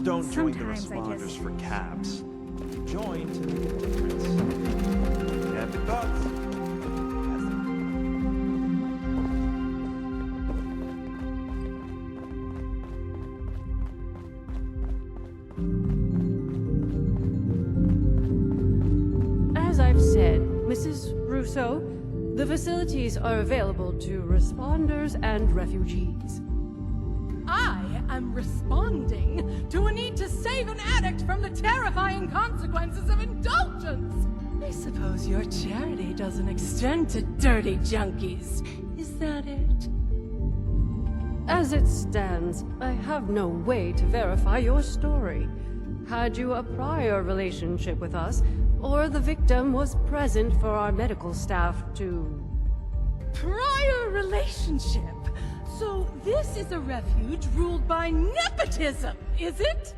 Just don't join the Sometimes I responders just- for cabs. Join to make a difference. Happy thoughts. As I've said, Mrs. Russo, the facilities are available to responders and refugees. I am responding to a need to save an addict from the terrifying consequences of indulgence. I suppose your charity doesn't extend to dirty junkies. Is that it? As it stands, I have no way to verify your story. Had you a prior relationship with us, or the victim was present for our medical staff to... Prior relationship. So this is a refuge ruled by nepotism, is it?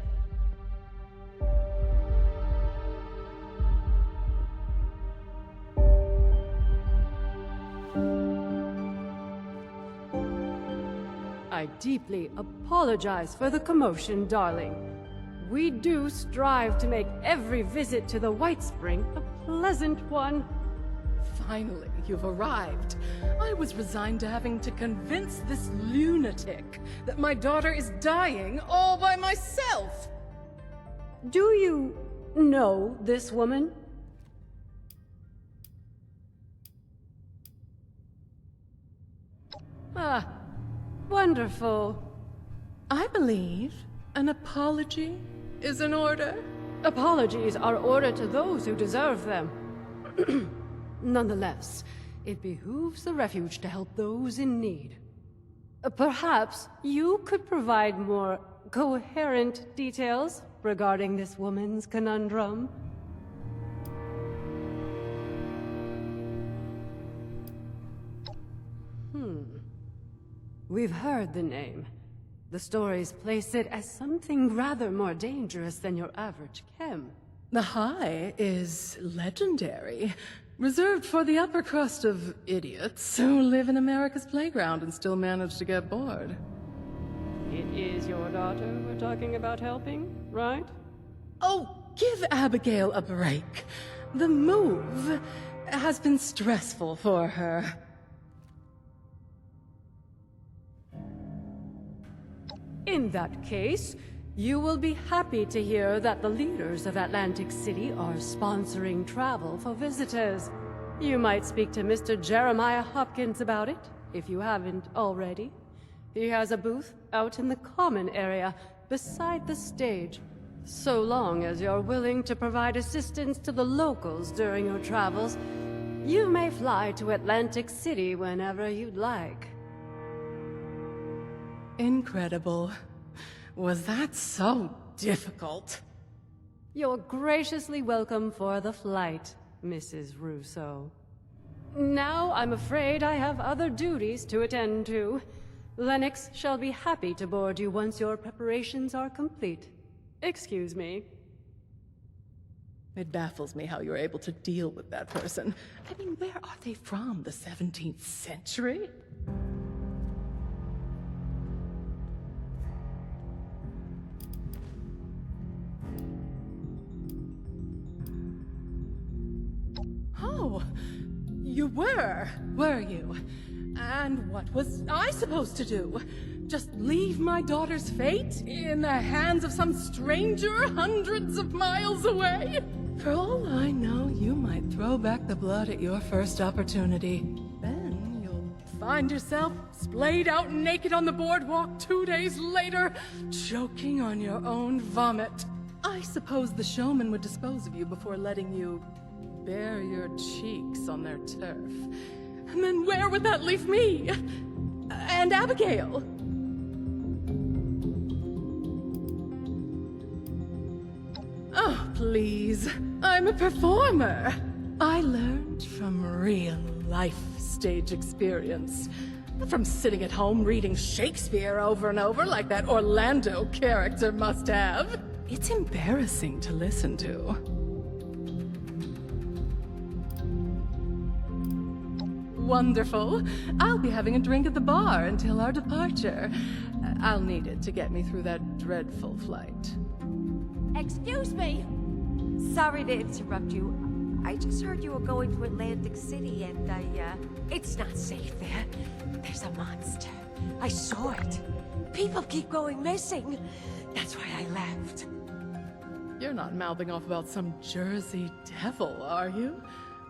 I deeply apologize for the commotion, darling. We do strive to make every visit to the White Spring a pleasant one. Finally, you've arrived. I was resigned to having to convince this lunatic that my daughter is dying all by myself. Do you know this woman? Ah, wonderful. I believe an apology is in order. Apologies are ordered to those who deserve them. Nonetheless, it behooves the refuge to help those in need. Perhaps you could provide more coherent details regarding this woman's conundrum. We've heard the name. The stories place it as something rather more dangerous than your average chem. The High is legendary, reserved for the upper crust of idiots who live in America's playground and still manage to get bored. It is your daughter we're talking about helping, right? Oh, give Abigail a break. The move has been stressful for her. In that case, you will be happy to hear that the leaders of Atlantic City are sponsoring travel for visitors. You might speak to Mr. Jeremiah Hopkins about it, if you haven't already. He has a booth out in the common area, beside the stage. So long as you're willing to provide assistance to the locals during your travels, you may fly to Atlantic City whenever you'd like. Incredible. Was that so difficult? You're graciously welcome for the flight, Mrs. Russo. Now I'm afraid I have other duties to attend to. Lennox shall be happy to board you once your preparations are complete. Excuse me. It baffles me how you're able to deal with that person. I mean, where are they from? The 17th century? Oh, you were you? And what was I supposed to do? Just leave my daughter's fate in the hands of some stranger hundreds of miles away? For all I know, you might throw back the blood at your first opportunity. Then you'll find yourself splayed out naked on the boardwalk 2 days later, choking on your own vomit. I suppose the showman would dispose of you before letting you bare your cheeks on their turf. And then where would that leave me? And Abigail? Oh, please. I'm a performer. I learned from real life stage experience. Not from sitting at home reading Shakespeare over and over like that Orlando character must have. It's embarrassing to listen to. Wonderful. I'll be having a drink at the bar until our departure. I'll need it to get me through that dreadful flight. Excuse me! Sorry to interrupt you. I just heard you were going to Atlantic City and It's not safe there. There's a monster. I saw it. People keep going missing. That's why I left. You're not mouthing off about some Jersey devil, are you?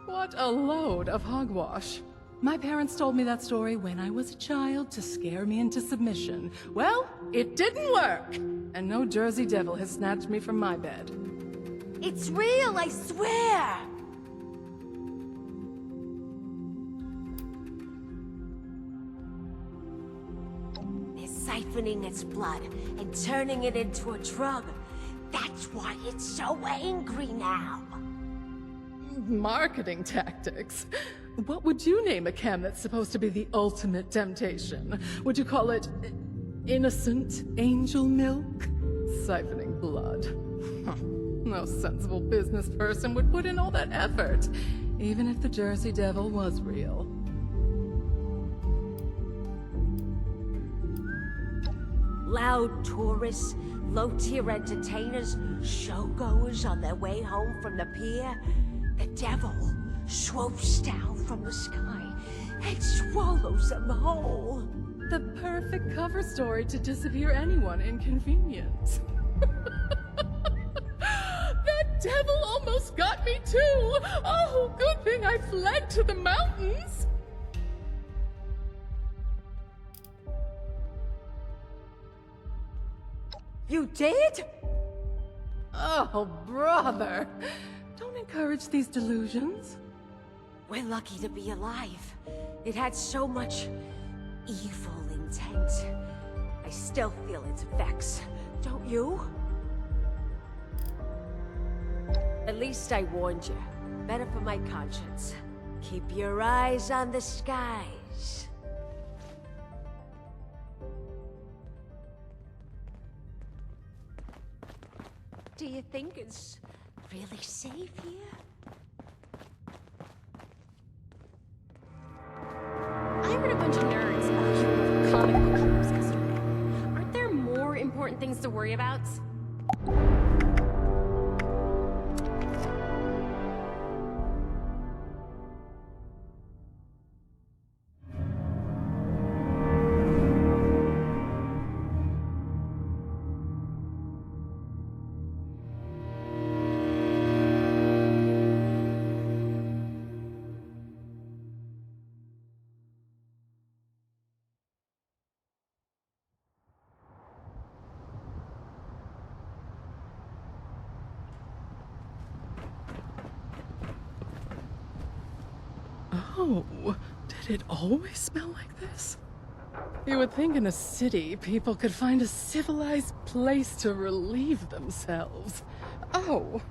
What a load of hogwash. My parents told me that story when I was a child to scare me into submission. Well, it didn't work. And no Jersey devil has snatched me from my bed. It's real, I swear! They're siphoning its blood and turning it into a drug. That's why it's so angry now. Marketing tactics. What would you name a chem that's supposed to be the ultimate temptation? Would you call it innocent angel milk? Siphoning blood. No sensible business person would put in all that effort, even if the Jersey Devil was real. Loud tourists, low-tier entertainers, showgoers on their way home from the pier. The devil swoops down from the sky and swallows them whole. The perfect cover story to disappear anyone inconvenient. That devil almost got me too! Oh, good thing I fled to the mountains! You did? Oh, brother! Don't encourage these delusions. We're lucky to be alive. It had so much evil intent. I still feel its effects, don't you? At least I warned you. Better for my conscience. Keep your eyes on the skies. Do you think it's really safe here? I heard a bunch of nerds about comic book heroes yesterday. Aren't there more important things to worry about? Oh, did it always smell like this? You would think in a city people could find a civilized place to relieve themselves. Oh.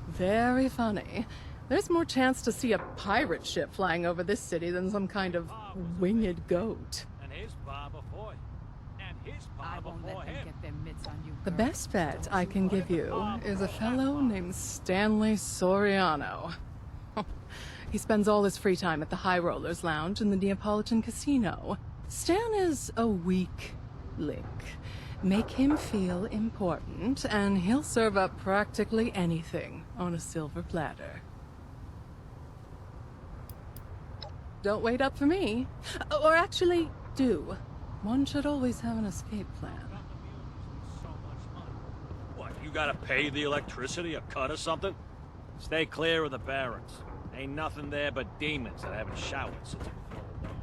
Very funny. There's more chance to see a pirate ship flying over this city than some kind of winged goat. And his bar before. And his bar before him. The best bet I can give you is a fellow named Stanley Soriano. He spends all his free time at the High Rollers Lounge in the Neapolitan Casino. Stan is a weak link. Make him feel important, and he'll serve up practically anything on a silver platter. Don't wait up for me. Or actually, do. One should always have an escape plan. What, you gotta pay the electricity a cut or something? Stay clear of the barracks. Ain't nothing there but demons that haven't showered since before the nose.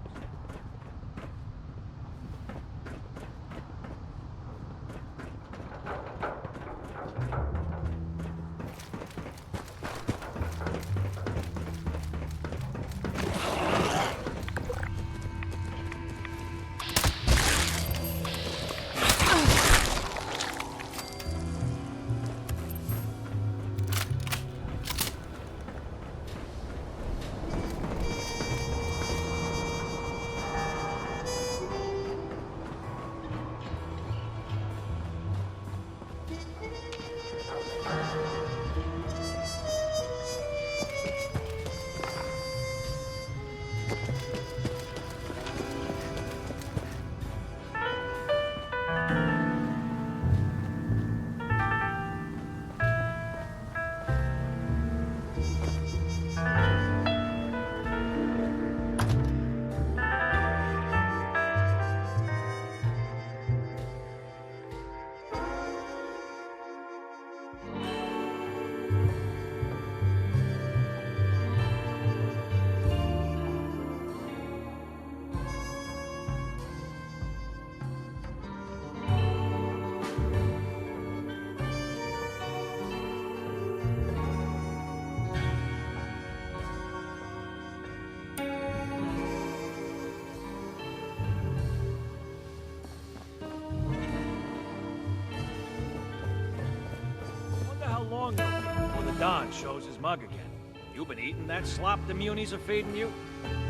son shows his mug again. You've been eating that slop the Muni's are feeding you?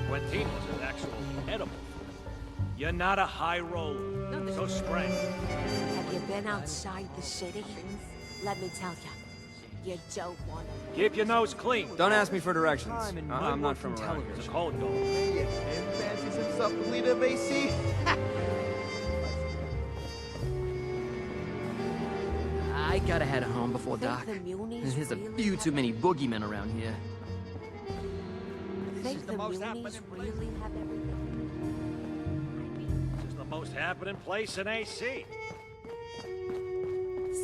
Quintino's an actual edible food. You're not a high roller. So strange. Have you been outside the city? Let me tell you, you don't want to. Keep your nose clean. Don't ask me for directions. I'm not from around here. It's a cold dog. And fancies himself the leader of AC. I gotta head home before Think dark. the Munis There's a really few have too many boogeymen around here. Think the most Munis happening really have everything? This is the most happening place in AC.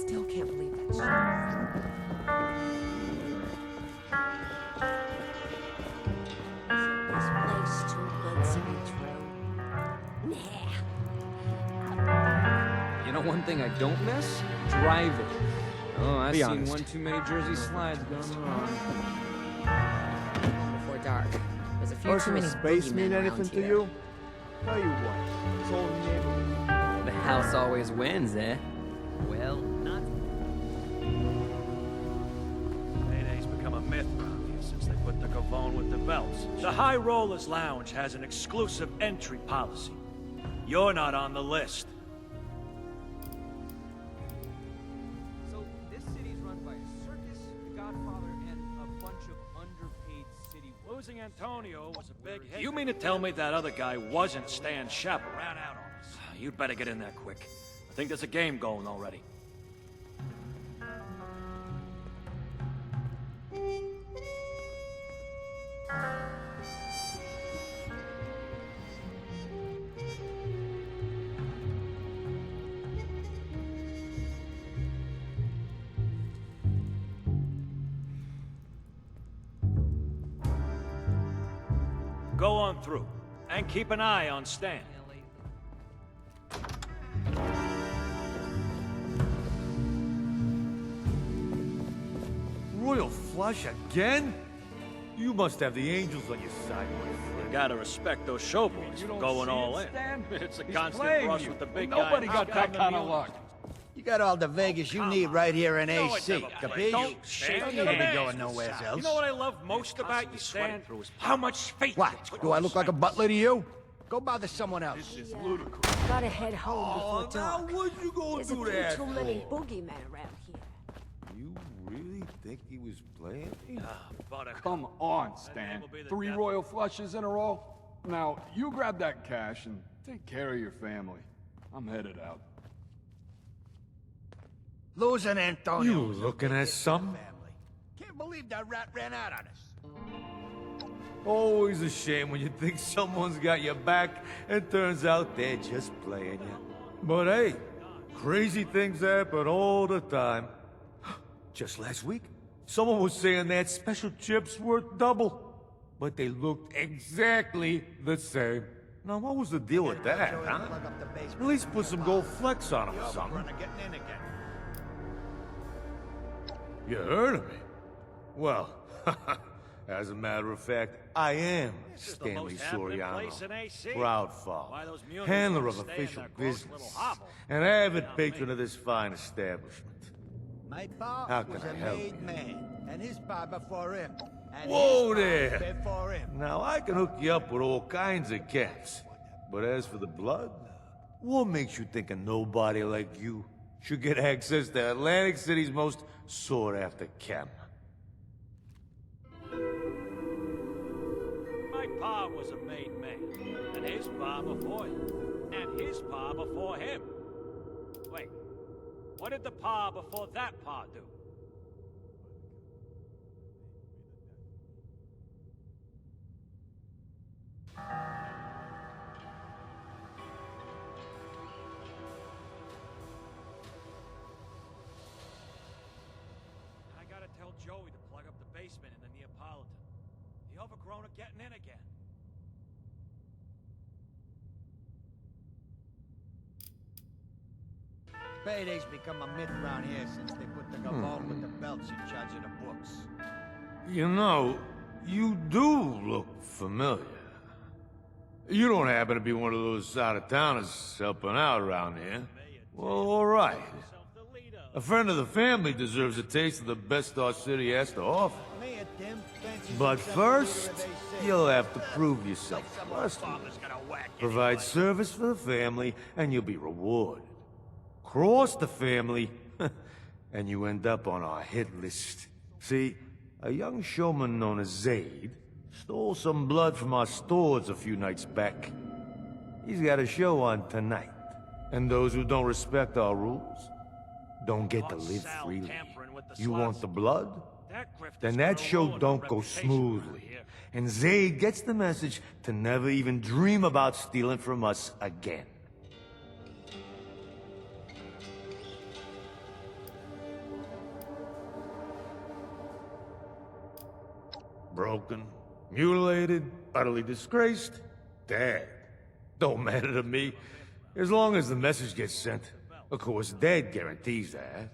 Still can't believe that's true. This place too good to be true. Nah. You know one thing I don't miss? Driving. Oh, I've Be seen honest. one too many Jersey slides going wrong. Before dark. There's a few too Personal many space boogeymen mean around anything to here. you? Tell you what, it's all in The house always wins, eh? Well, not. Payday's become a myth around here since they put the Gavone with the belts. The High Rollers Lounge has an exclusive entry policy. You're not on the list. So, this city's run by a circus, the Godfather, and a bunch of underpaid city workers. Losing Antonio was a big hit. You mean to tell me that other guy wasn't Stan Shepard? Ran out on us. You'd better get in there quick. I think there's a game going already. Go on through, and keep an eye on Stan. Royal flush again? You must have the angels on your side, my friend. You gotta respect those showboys for going all in. It's a constant playing rush you. with the big Nobody guy. got that kind of luck. You got all the Vegas you need right here in No, AC. it's never played. Capiche? Don't shake Don't your need to be hand. going nowhere else. You know what I love most about you, Stan? How much faith What? you put Do I in look like a yourself. butler to you? Go bother someone else. Gotta head home before dark. what you gonna There's a few too many boogeymen around here. You really think he was playing me? Buttercup. Come on, Stan. will be the 3 devil. royal flushes in a row? Now, you grab that cash and take care of your family. I'm headed out. Losing Antonio. You looking at something? Family. Can't believe that rat ran out on us. Always a shame when you think someone's got your back and turns out they're just playing you. But hey, crazy things happen all the time. Just last week, someone was saying that special chips worth double, but they looked exactly the same. Now, what was the deal with that, huh? Plug up the basement. At least put some gold flecks on them or You're something. running, getting in again. You heard of me? Well, as a matter of fact, I am This is the Stanley most happening Soriano, place in AC. proud Why father, those Munis handler wanna of stay in official their gross business, little hovel. and avid Not patron me. of this fine establishment. My pa How can was I a help made you? man, and his pa before him. And Whoa his pa there. before him. Now, I can hook you up with all kinds of cats, but as for the blood, what makes you think a nobody like you should get access to Atlantic City's most sought-after camp? My pa was a made man, and his pa before him, and his pa before him. Wait, what did the pa before that pa do? I gotta tell Joey to plug up the basement in the Neapolitan. The overgrown are getting in again. Payday's become a myth around here since they put the Gavone with the belts in charge of the books. You know, you do look familiar. You don't happen to be one of those out-of-towners helping out around here? Well, all right. Yourself the leader A friend of the family deserves a taste of the best our city has to offer. Me and Tim, fancies But himself first, whatever they say. you'll have to prove yourself trustworthy. Provide service for the family, and you'll be rewarded. Cross the family, and you end up on our hit list. See, a young showman known as Zaid stole some blood from our stores a few nights back. He's got a show on tonight. And those who don't respect our rules don't get to live freely. You want the blood? Then that show don't go smoothly. And Zaid gets the message to never even dream about stealing from us again. Broken, mutilated, utterly disgraced, dead. Don't matter to me, as long as the message gets sent. Of course, dead guarantees that.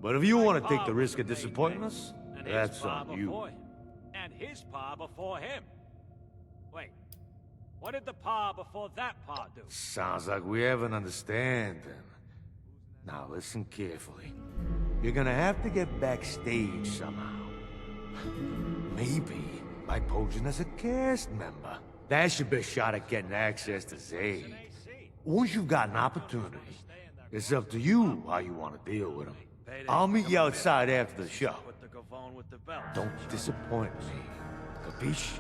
But if you want to take the risk of disappointing us, that's on you. And his pa before him. Wait, what did the pa before that pa do? Sounds like we have an understanding. Now listen carefully. You're gonna have to get backstage somehow. Maybe by posing as a cast member. That's your best shot at getting access to Zaid. Once you've got an opportunity, it's up to you how you want to deal with him. I'll meet you outside after the show. Don't disappoint me. Capiche?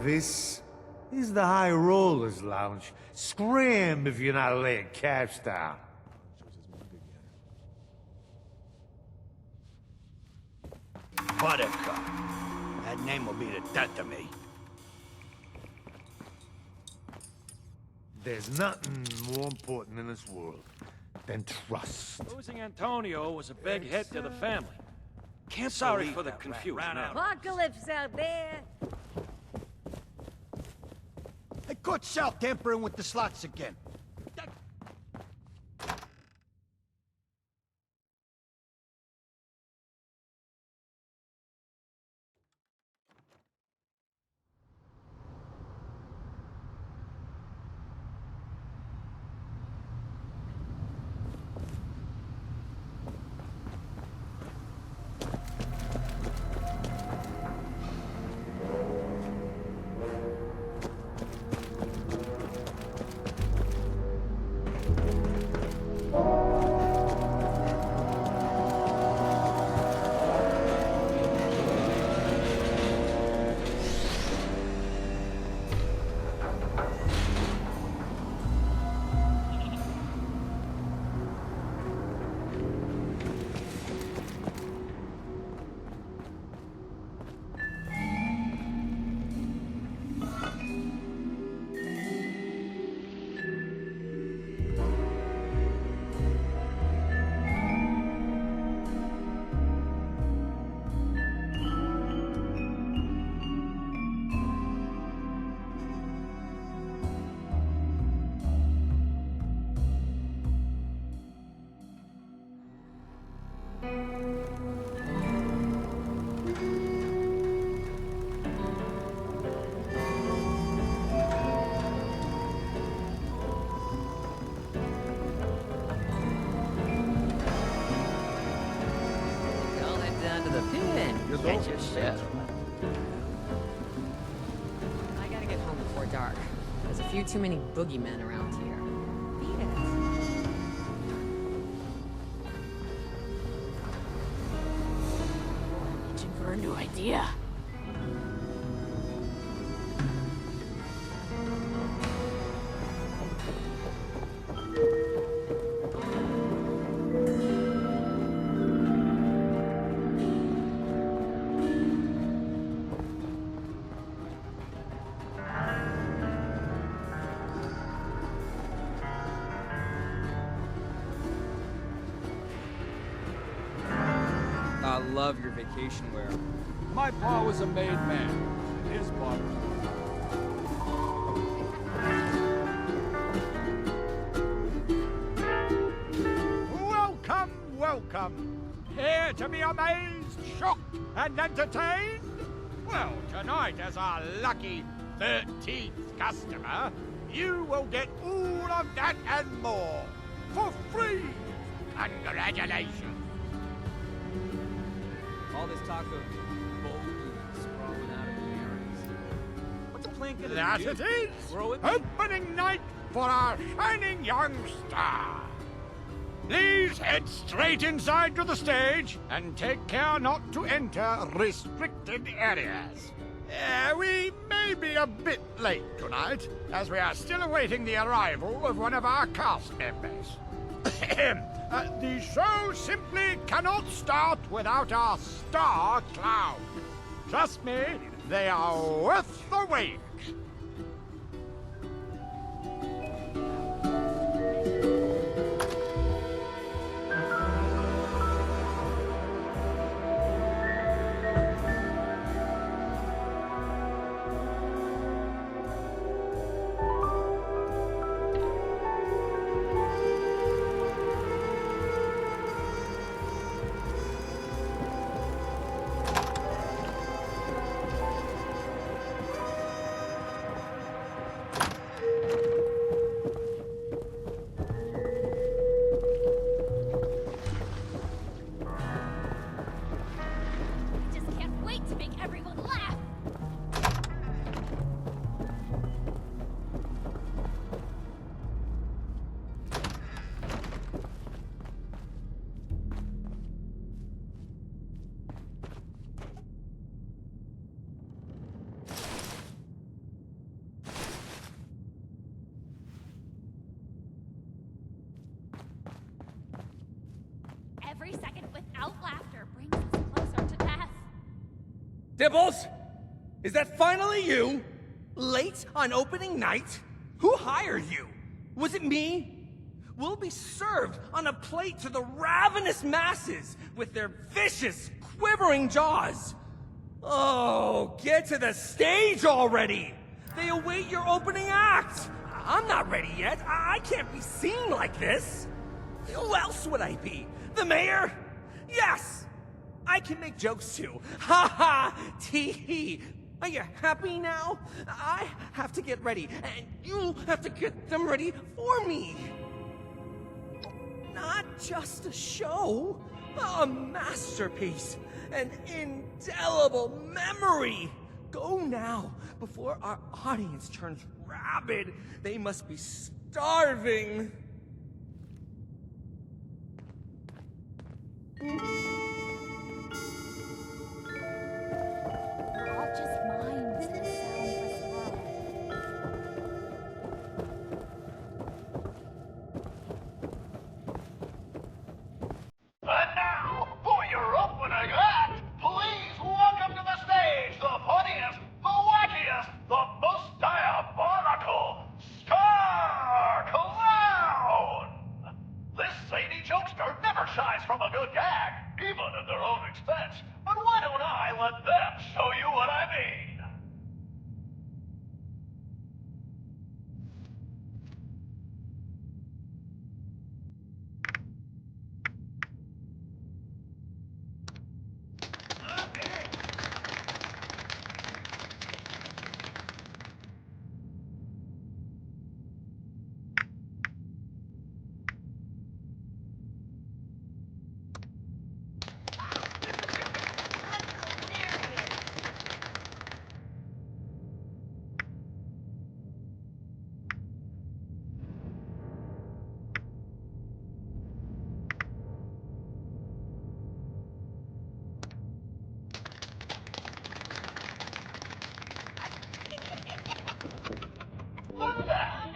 This is the High Rollers Lounge. Scram if you're not laying cash down. Buttercup. That name will be the death of me. There's nothing more important in this world than trust. Losing Antonio was a big hit to the family. Can't sorry for the confusion. Apocalypse out there. I caught Sal tampering with the slots again. Get your shit. I gotta get home before dark. There's a few too many boogeymen around here. Beat it. Reaching for a new idea. I love your vacation wear. My pa was a made man. His pa. Welcome, welcome. Here to be amazed, shocked, and entertained? Well, tonight, as our lucky 13th customer, You will get all of that and more for free. Congratulations. All this talk of boldness crawling out of the areas. What's the plan gonna That do? it is. Throw it? Opening night for our shining young star. Please head straight inside to the stage and take care not to enter restricted areas. We may be a bit late tonight, as we are still awaiting the arrival of one of our cast members. The show simply cannot start without our star clown. Trust me, they are worth the wait. Just can't wait to make everyone laugh. Every second without laughter brings us closer to death. Dibbles? Is that finally you? Late on opening night? Who hired you? Was it me? We'll be served on a plate to the ravenous masses with their vicious, quivering jaws. Oh, get to the stage already! They await your opening act! I'm not ready yet. I can't be seen like this. Who else would I be? The mayor? Yes! I can make jokes too. Ha ha! Tee hee! Are you happy now? I have to get ready, and you have to get them ready for me. Not just a show, a masterpiece, an indelible memory. Go now, before our audience turns rabid. They must be starving. I'll just mime to the soundless world. And now, for your opening act, please welcome to the stage the funniest, the wackiest, the most diabolical Star Clown! This zany jokester never shies from a good gag, even at their own expense. But why don't I let them show you what I mean?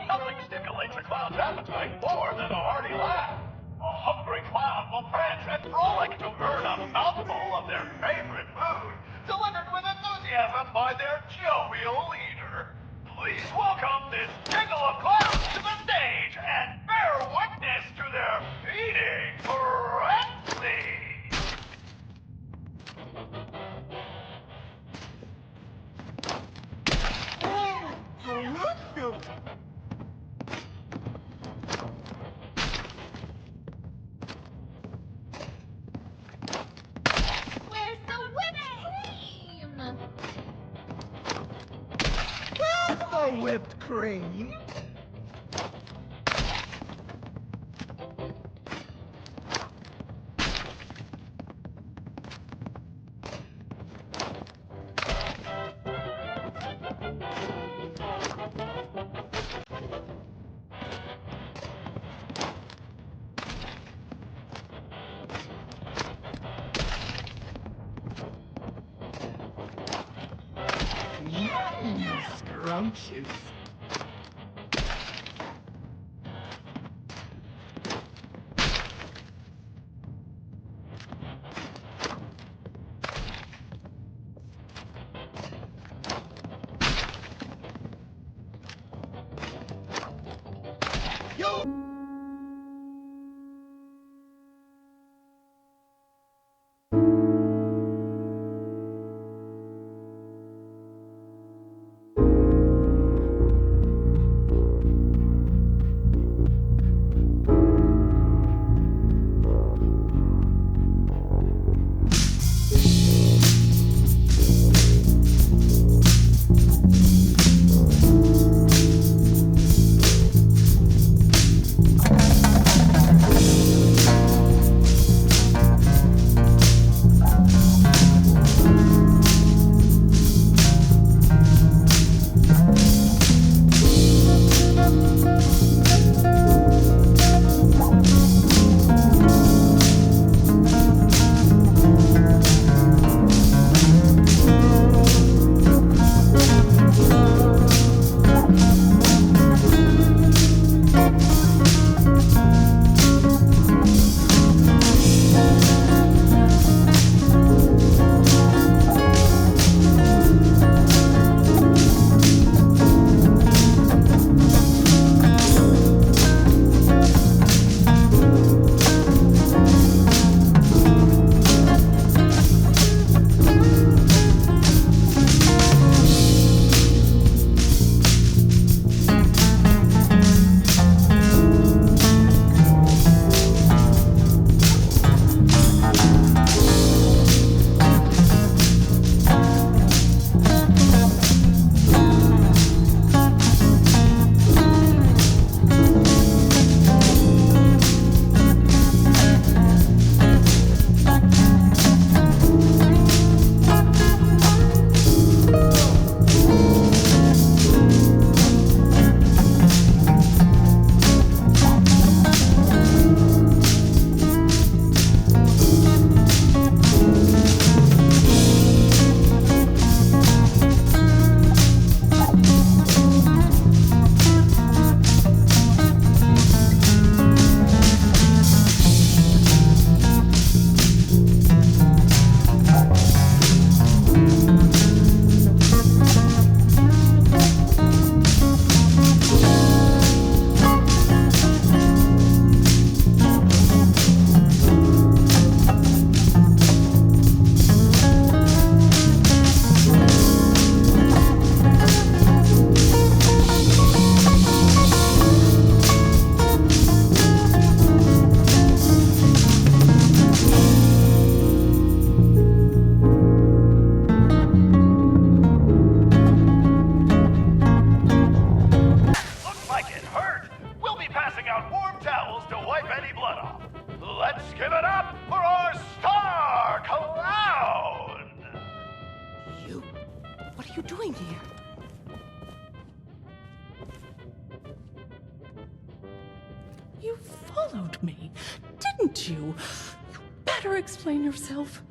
Nothing stimulates a clown's appetite more than a hearty laugh. A hungry clown will prance and frolic to earn a mouthful of their favorite food, delivered with enthusiasm by their jovial leader. Please welcome this jingle of clowns to the stage and bear witness to their feeding frenzy. Where's the whipped cream? The whipped cream? roaches. you doing here? You followed me, didn't you? You better explain yourself.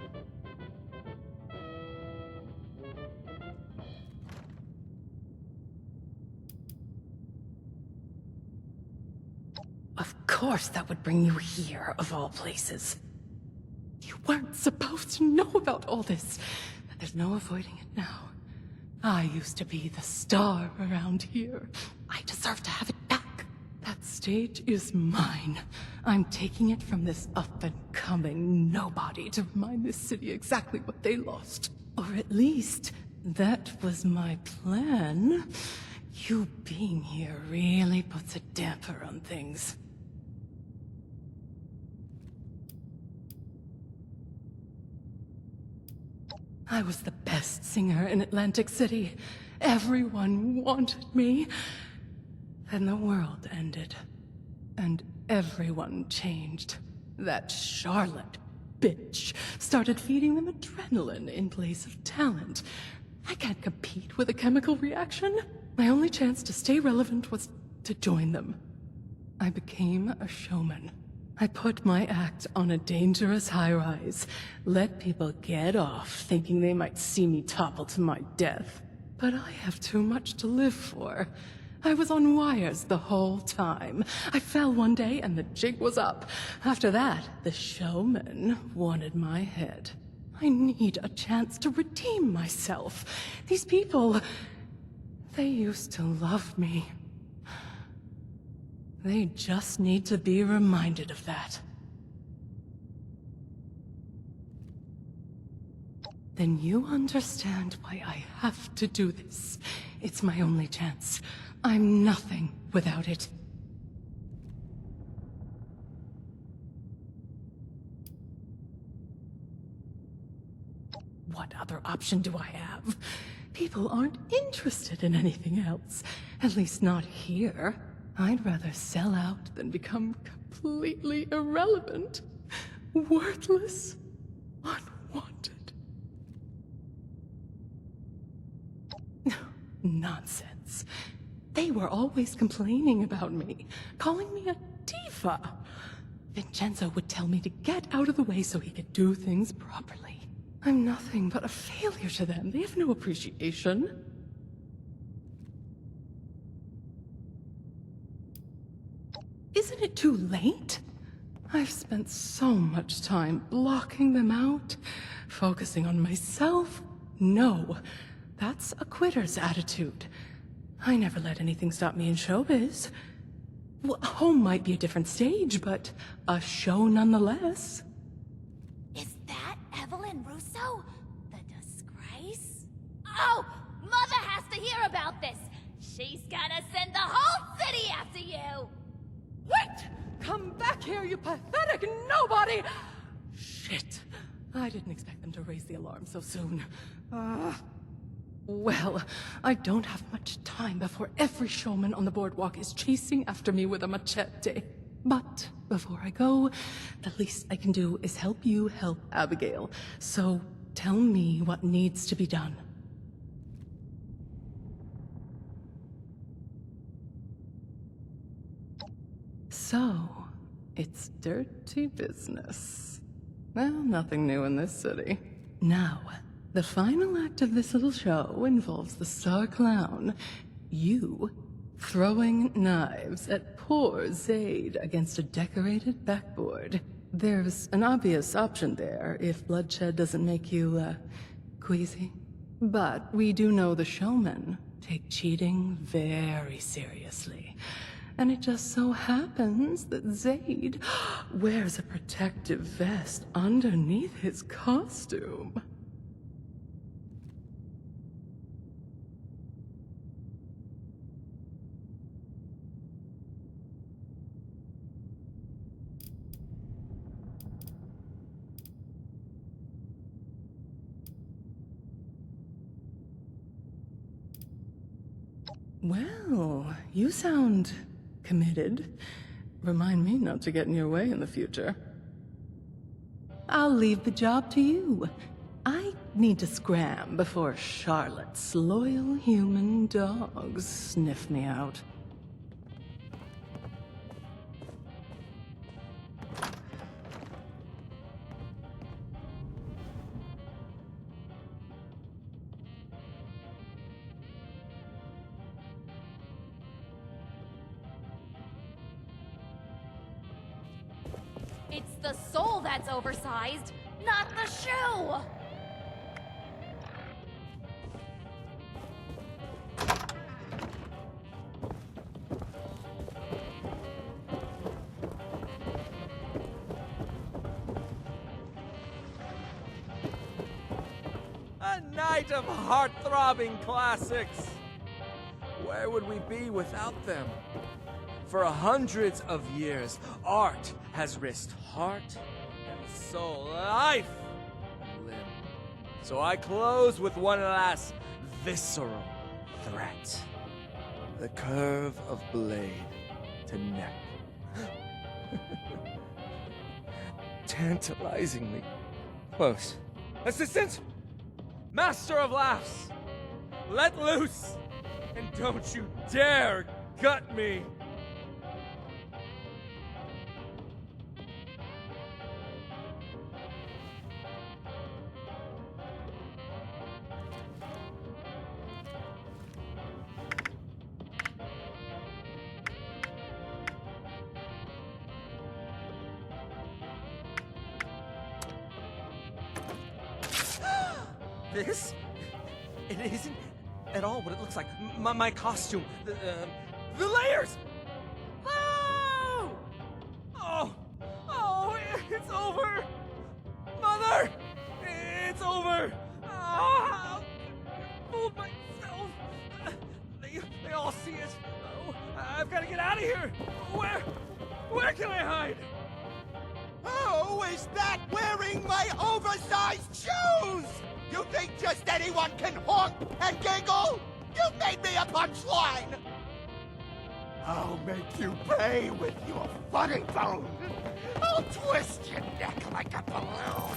Of course that would bring you here, of all places. You weren't supposed to know about all this, but there's no avoiding it now. I used to be the star around here. I deserve to have it back. That stage is mine. I'm taking it from this up-and-coming nobody to remind this city exactly what they lost. Or at least, that was my plan. You being here really puts a damper on things. I was the best singer in Atlantic City. Everyone wanted me. Then the world ended. And everyone changed. That Charlotte bitch started feeding them adrenaline in place of talent. I can't compete with a chemical reaction. My only chance to stay relevant was to join them. I became a showman. I put my act on a dangerous high-rise, let people get off thinking they might see me topple to my death. but I have too much to live for. I was on wires the whole time. I fell one day and the jig was up. After that, the showman wanted my head. I need a chance to redeem myself. These people, they used to love me. They just need to be reminded of that. Then you understand why I have to do this. It's my only chance. I'm nothing without it. What other option do I have? People aren't interested in anything else. At least not here. I'd rather sell out than become completely irrelevant. Worthless. Unwanted. Nonsense. They were always complaining about me, calling me a diva. Vincenzo would tell me to get out of the way so he could do things properly. I'm nothing but a failure to them. They have no appreciation. Isn't it too late? I've spent so much time blocking them out, focusing on myself. No, that's a quitter's attitude. I never let anything stop me in showbiz. Well, home might be a different stage, but a show nonetheless. Is that Evelyn Russo? The disgrace? Oh, Mother has to hear about this. She's gonna send the whole city after you. Wait! Come back here, you pathetic nobody! Shit. I didn't expect them to raise the alarm so soon. Well, I don't have much time before every showman on the boardwalk is chasing after me with a machete. But before I go, the least I can do is help you help Abigail. So tell me what needs to be done. So, it's dirty business. Well, nothing new in this city. Now, the final act of this little show involves the star clown, you, throwing knives at poor Zaid against a decorated backboard. There's an obvious option there if bloodshed doesn't make you, queasy. But we do know the showmen take cheating very seriously. And it just so happens that Zaid wears a protective vest underneath his costume. Well, you sound committed. Remind me not to get in your way in the future. I'll leave the job to you. I need to scram before Charlotte's loyal human dogs sniff me out. It's the soul that's oversized, not the shoe! A night of heart-throbbing classics! Where would we be without them? For hundreds of years, art has risked heart and soul, life and limb. So I close with one last visceral threat. The curve of blade to neck. Tantalizingly close. Assistant! Master of laughs! Let loose! And don't you dare gut me! This? It isn't at all what it looks like. My costume. The layers! No! Oh, it's over! Mother! It's over! Oh, I fooled myself. They all see it. Oh, I've got to get out of here. Where can I hide? Who is that wearing my oversized shoes? You think just anyone can honk and giggle? You made me a punchline! I'll make you pay with your funny bone. I'll twist your neck like a balloon.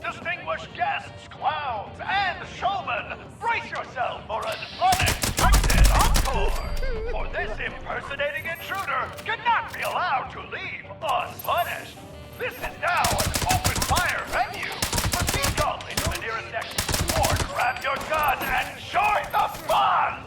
Distinguished guests, clowns, and showmen, brace yourself for an unexpected encore! For this impersonating intruder cannot be allowed to leave unpunished. This is now an open-fire venue. Proceed calmly to the nearest exit, or grab your gun and join the fun!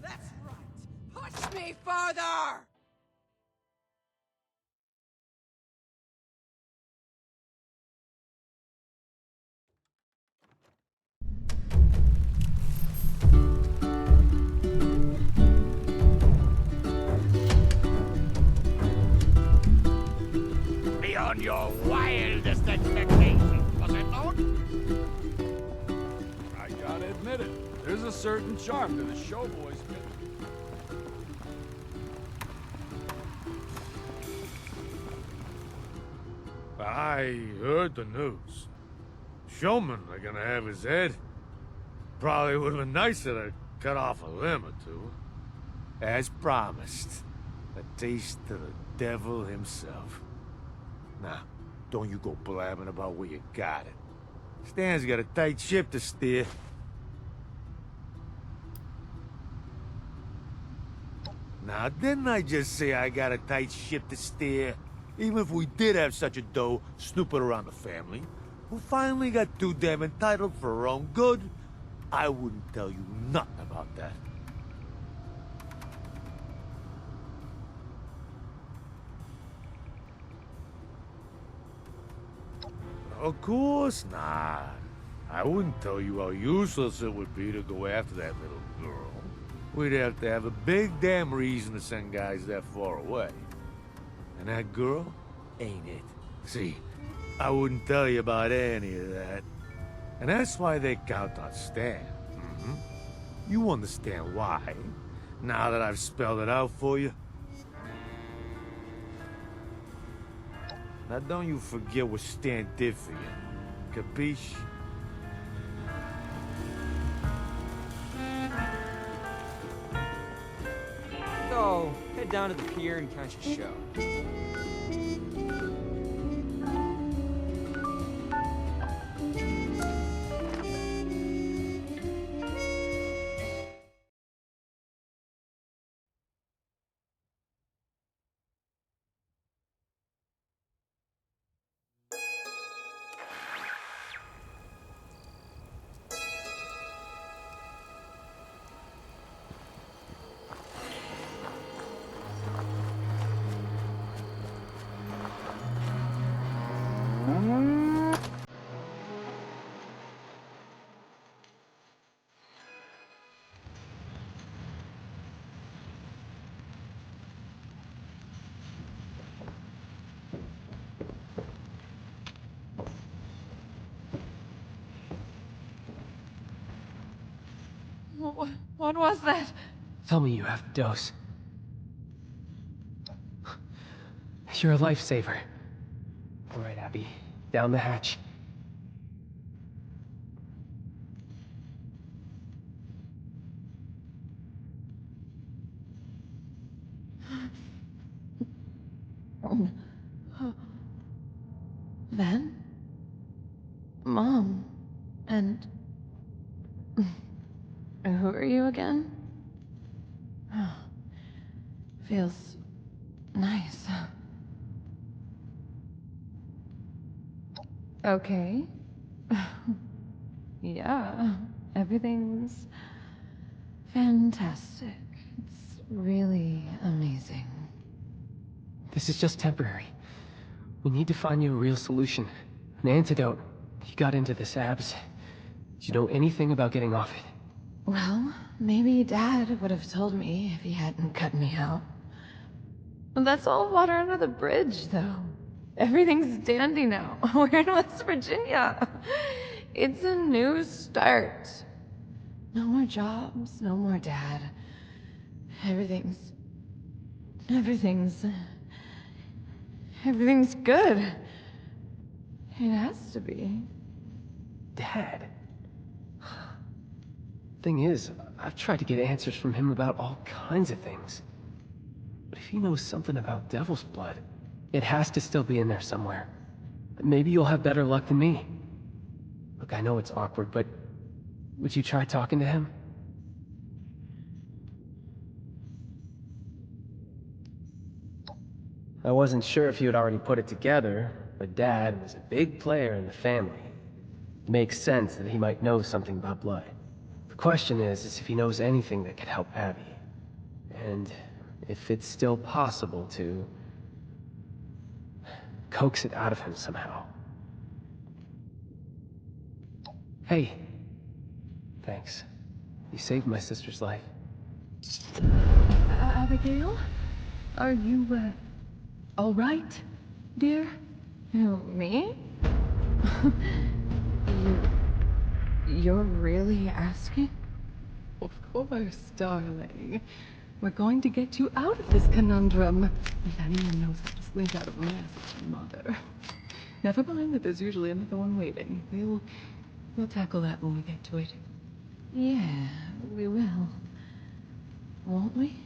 That's right. Push me further! Beyond your wildest expectations, was it not? I gotta admit it. There's a certain charm to the showboy's bit. I heard the news. Showmen are gonna have his head. Probably would have been nicer to cut off a limb or two. As promised, a taste of the devil himself. Now, don't you go blabbing about where you got it. Stan's got a tight ship to steer. Now, didn't I just say I got a tight ship to steer? Even if we did have such a doe snooping around the family, who finally got too damn entitled for her own good, I wouldn't tell you nothing about that. Of course not. I wouldn't tell you how useless it would be to go after that little girl. We'd have to have a big damn reason to send guys that far away. And that girl ain't it. See, I wouldn't tell you about any of that. And that's why they count on Stan. You understand why, now that I've spelled it out for you? Now don't you forget what Stan did for you. Capiche? So, head down to the pier and catch a show. What was that? Tell me you have the dose. You're a lifesaver. All right, Abby. Down the hatch. Ben? Mom? And... who are you again? Feels nice. Okay. Yeah, everything's fantastic. It's really amazing. This is just temporary. We need to find you a real solution. An antidote. You got into this abs. Do you know anything about getting off it? Well, maybe Dad would have told me if he hadn't cut me out. But that's all water under the bridge, though. Everything's dandy now. We're in West Virginia. It's a new start. No more jobs, no more Dad. Everything's good. It has to be. Dad? Thing is, I've tried to get answers from him about all kinds of things. But if he knows something about Devil's Blood, it has to still be in there somewhere. Maybe you'll have better luck than me. Look, I know it's awkward, but would you try talking to him? I wasn't sure if you had already put it together, but Dad was a big player in the family. It makes sense that he might know something about blood. The question is if he knows anything that could help Abby. And if it's still possible to coax it out of him somehow. Hey. Thanks. You saved my sister's life. Abigail? Are you, all right, dear? Who, me? You're really asking? Of course, darling. We're going to get you out of this conundrum. If anyone knows how to slink out of a mess, it's your mother. Never mind that there's usually another one waiting. We'll tackle that when we get to it. Yeah, we will. Won't we?